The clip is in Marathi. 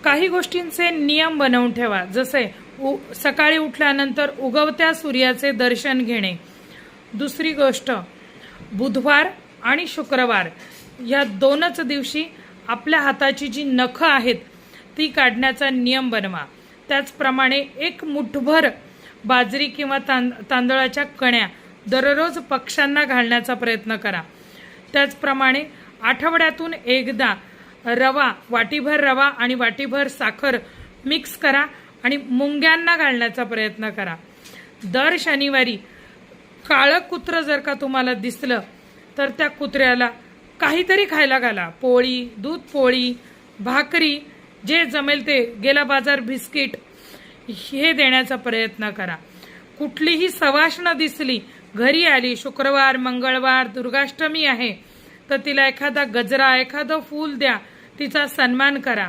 काही गोष्टींचे नियम बनवून ठेवा, जसे सकाळी उठल्यानंतर उगवत्या सूर्याचे दर्शन घेणे. दुसरी गोष्ट, बुधवार आणि शुक्रवार या दोनच दिवशी आपल्या हाताची जी नखं आहेत ती काढण्याचा नियम बनवा. त्याचप्रमाणे एक मुठभर बाजरी किंवा तांदळाच्या कण्या दररोज पक्ष्यांना घालण्याचा प्रयत्न करा. त्याचप्रमाणे आठवड्यातून एकदा रवा, वाटीभर रवा आणि वाटीभर साखर मिक्स करा आणि मुंग्यांना घालण्याचा प्रयत्न करा. दर शनिवारी काळं कुत्रं जर का तुम्हाला दिसलं तर त्या कुत्र्याला काहीतरी खायला घाला. पोळी, दूध पोळी, भाकरी, जे जमेल ते, गेला बाजार बिस्किट, हे देण्याचा प्रयत्न करा. कुठलीही सवाष्ण दिसली, घरी आली, शुक्रवार, मंगळवार, दुर्गाष्टमी आहे, तर तिला एखादा गजरा, एखादं फूल द्या, तिचा सन्मान करा.